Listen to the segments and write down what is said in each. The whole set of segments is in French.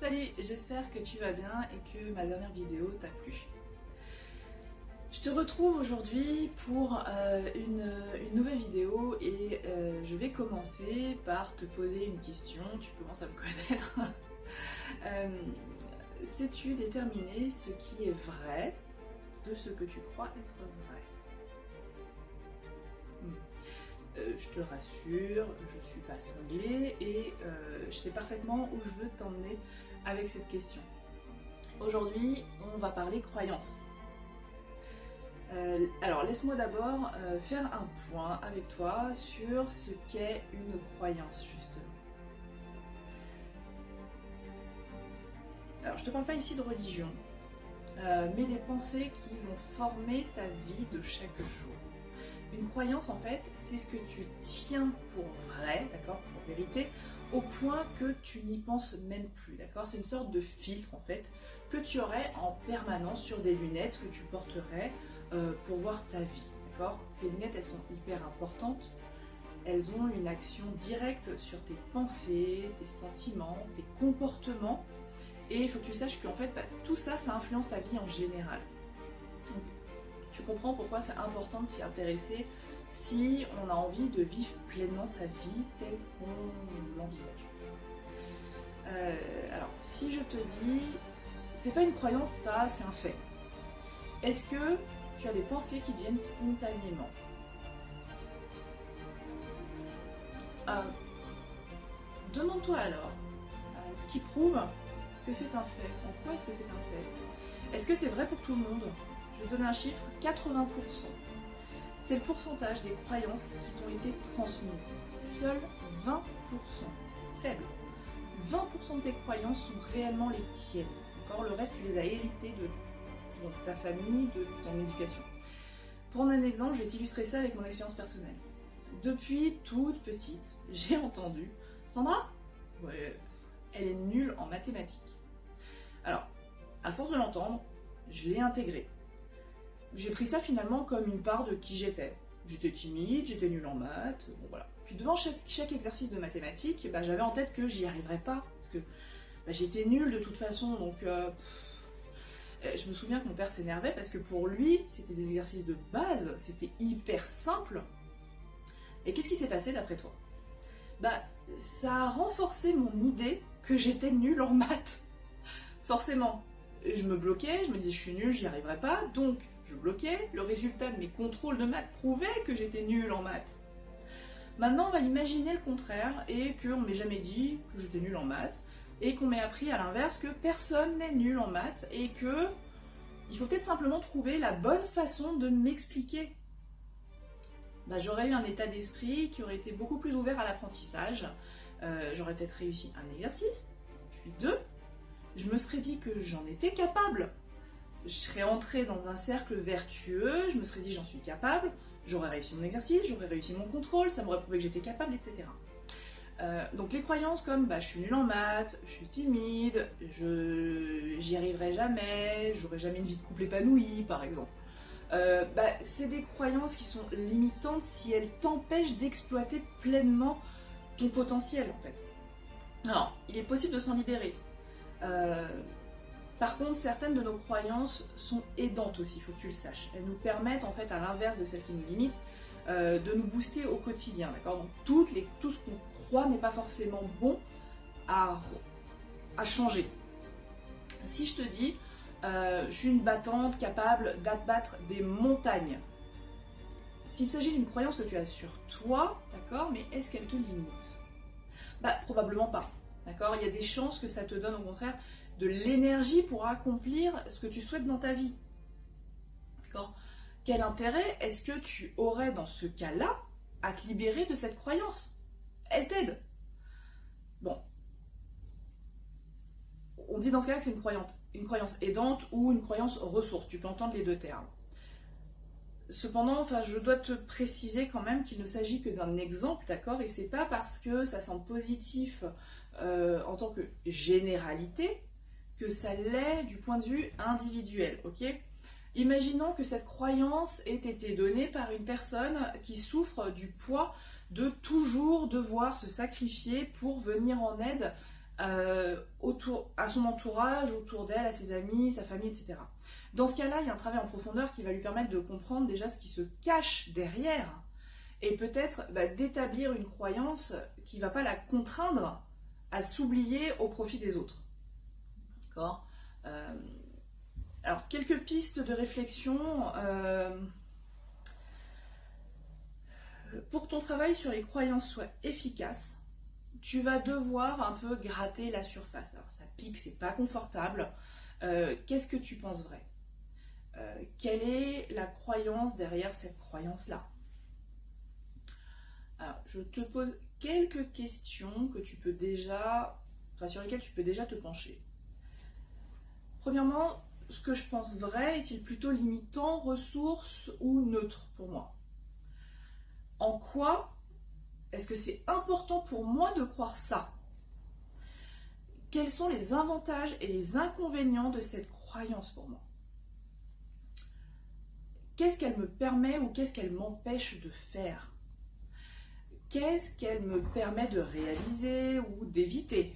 Salut, j'espère que tu vas bien et que ma dernière vidéo t'a plu. Je te retrouve aujourd'hui pour une nouvelle vidéo et je vais commencer par te poser une question, tu commences à me connaître. Sais-tu déterminer ce qui est vrai de ce que tu crois être vrai? Je te rassure, je ne suis pas cinglée et je sais parfaitement où je veux t'emmener avec cette question. Aujourd'hui, on va parler croyance. Alors, laisse-moi d'abord faire un point avec toi sur ce qu'est une croyance, justement. Alors, je ne te parle pas ici de religion, mais des pensées qui vont former ta vie de chaque jour. Une croyance, en fait, c'est ce que tu tiens pour vrai, d'accord, pour vérité, au point que tu n'y penses même plus, d'accord. C'est une sorte de filtre, en fait, que tu aurais en permanence sur des lunettes que tu porterais pour voir ta vie, d'accord. Ces lunettes, elles sont hyper importantes. Elles ont une action directe sur tes pensées, tes sentiments, tes comportements. Et il faut que tu saches qu'en fait, tout ça, ça influence ta vie en général. Donc, tu comprends pourquoi c'est important de s'y intéresser si on a envie de vivre pleinement sa vie telle qu'on l'envisage. Alors, si je te dis, c'est pas une croyance, ça, c'est un fait. Est-ce que tu as des pensées qui viennent spontanément? Demande-toi alors ce qui prouve que c'est un fait. En quoi est-ce que c'est un fait? Est-ce que c'est vrai pour tout le monde? Je vais te donner un chiffre, 80%. C'est le pourcentage des croyances qui t'ont été transmises. Seuls 20%, c'est faible. 20% de tes croyances sont réellement les tiennes. D'accord? Le reste, tu les as héritées de ta famille, de ton éducation. Pour prendre un exemple, je vais t'illustrer ça avec mon expérience personnelle. Depuis toute petite, j'ai entendu « Sandra, ouais, elle est nulle en mathématiques. » Alors, à force de l'entendre, je l'ai intégré. J'ai pris ça finalement comme une part de qui j'étais. J'étais timide, j'étais nulle en maths, bon voilà. Puis devant chaque exercice de mathématiques, j'avais en tête que j'y arriverais pas, parce que j'étais nulle de toute façon, donc je me souviens que mon père s'énervait parce que pour lui, c'était des exercices de base, c'était hyper simple. Et qu'est-ce qui s'est passé d'après toi? Ça a renforcé mon idée que j'étais nulle en maths. Forcément, je me bloquais, je me disais je suis nulle, j'y arriverai pas, donc je bloquais. Le résultat de mes contrôles de maths prouvait que j'étais nulle en maths. Maintenant, on va imaginer le contraire et qu'on ne m'ait jamais dit que j'étais nulle en maths et qu'on m'ait appris à l'inverse que personne n'est nul en maths et que il faut peut-être simplement trouver la bonne façon de m'expliquer. J'aurais eu un état d'esprit qui aurait été beaucoup plus ouvert à l'apprentissage. J'aurais peut-être réussi un exercice, puis deux. Je me serais dit que j'en étais capable. Je serais entrée dans un cercle vertueux, je me serais dit j'en suis capable, j'aurais réussi mon exercice, j'aurais réussi mon contrôle, ça m'aurait prouvé que j'étais capable, etc. Donc les croyances comme je suis nulle en maths, je suis timide, j'y arriverai jamais, j'aurai jamais une vie de couple épanouie par exemple. C'est des croyances qui sont limitantes si elles t'empêchent d'exploiter pleinement ton potentiel en fait. Alors, il est possible de s'en libérer. Par contre, certaines de nos croyances sont aidantes aussi, il faut que tu le saches. Elles nous permettent, en fait, à l'inverse de celles qui nous limitent, de nous booster au quotidien, d'accord? Donc tout ce qu'on croit n'est pas forcément bon à changer. Si je te dis, je suis une battante capable d'abattre des montagnes, s'il s'agit d'une croyance que tu as sur toi, d'accord, mais est-ce qu'elle te limite? Probablement pas. D'accord, il y a des chances que ça te donne au contraire de l'énergie pour accomplir ce que tu souhaites dans ta vie. D'accord? Quel intérêt est-ce que tu aurais dans ce cas-là à te libérer de cette croyance? Elle t'aide. Bon. On dit dans ce cas-là que c'est une croyance aidante ou une croyance ressource. Tu peux entendre les deux termes. Cependant, je dois te préciser quand même qu'il ne s'agit que d'un exemple, d'accord? Et c'est pas parce que ça semble positif en tant que généralité que ça l'est du point de vue individuel, ok? Imaginons que cette croyance ait été donnée par une personne qui souffre du poids de toujours devoir se sacrifier pour venir en aide à son entourage, autour d'elle, à ses amis, sa famille, etc. Dans ce cas-là, il y a un travail en profondeur qui va lui permettre de comprendre déjà ce qui se cache derrière et peut-être d'établir une croyance qui ne va pas la contraindre à s'oublier au profit des autres. D'accord. Alors, quelques pistes de réflexion. Pour que ton travail sur les croyances soit efficace, tu vas devoir un peu gratter la surface. Alors, ça pique, c'est pas confortable. Qu'est-ce que tu penses vrai? Quelle est la croyance derrière cette croyance-là? Alors, je te pose quelques questions que tu peux déjà, sur lesquelles tu peux déjà te pencher. Premièrement, ce que je pense vrai est-il plutôt limitant, ressource ou neutre pour moi? En quoi est-ce que c'est important pour moi de croire ça? Quels sont les avantages et les inconvénients de cette croyance pour moi? Qu'est-ce qu'elle me permet ou qu'est-ce qu'elle m'empêche de faire? Qu'est-ce qu'elle me permet de réaliser ou d'éviter?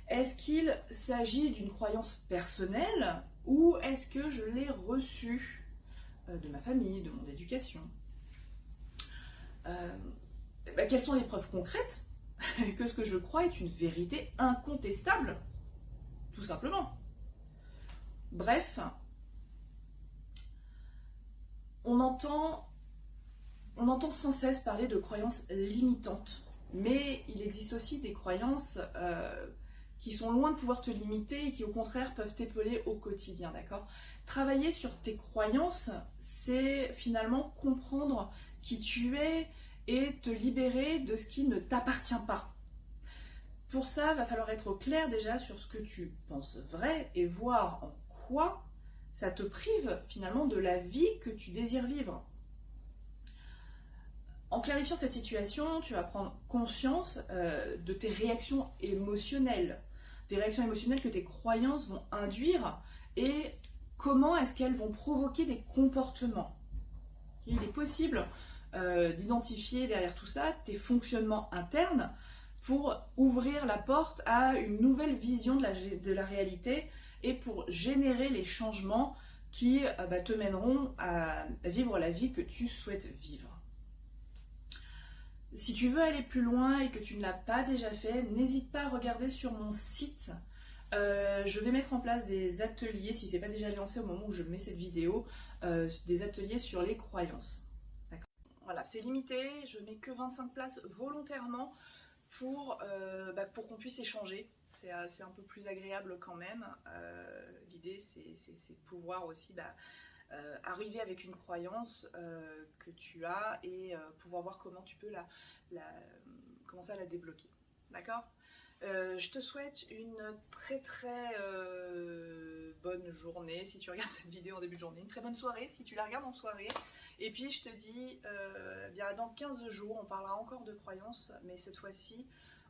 Est-ce qu'il s'agit d'une croyance personnelle ou est-ce que je l'ai reçue de ma famille, de mon éducation? Quelles sont les preuves concrètes que ce que je crois est une vérité incontestable? Tout simplement. Bref, on entend sans cesse parler de croyances limitantes, mais il existe aussi des croyances qui sont loin de pouvoir te limiter et qui au contraire peuvent t'épauler au quotidien, d'accord? Travailler sur tes croyances, c'est finalement comprendre qui tu es et te libérer de ce qui ne t'appartient pas. Pour ça, il va falloir être au clair déjà sur ce que tu penses vrai et voir en quoi ça te prive finalement de la vie que tu désires vivre. En clarifiant cette situation, tu vas prendre conscience de tes réactions émotionnelles, des réactions émotionnelles que tes croyances vont induire et comment est-ce qu'elles vont provoquer des comportements. Il est possible d'identifier derrière tout ça tes fonctionnements internes pour ouvrir la porte à une nouvelle vision de la réalité et pour générer les changements qui te mèneront à vivre la vie que tu souhaites vivre. Si tu veux aller plus loin et que tu ne l'as pas déjà fait, n'hésite pas à regarder sur mon site. Je vais mettre en place des ateliers, si ce n'est pas déjà lancé au moment où je mets cette vidéo, des ateliers sur les croyances. Voilà, c'est limité, je mets que 25 places volontairement pour qu'on puisse échanger. C'est un peu plus agréable quand même. L'idée, c'est de pouvoir aussi arriver avec une croyance que tu as et pouvoir voir comment tu peux commencer à la débloquer. D'accord? Je te souhaite une très bonne journée si tu regardes cette vidéo en début de journée, une très bonne soirée si tu la regardes en soirée, et puis je te dis bien dans 15 jours on parlera encore de croyances, mais cette fois-ci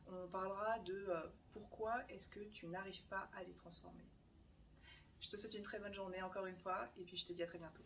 on parlera de pourquoi est-ce que tu n'arrives pas à les transformer. Je te souhaite une très bonne journée encore une fois et puis je te dis à très bientôt.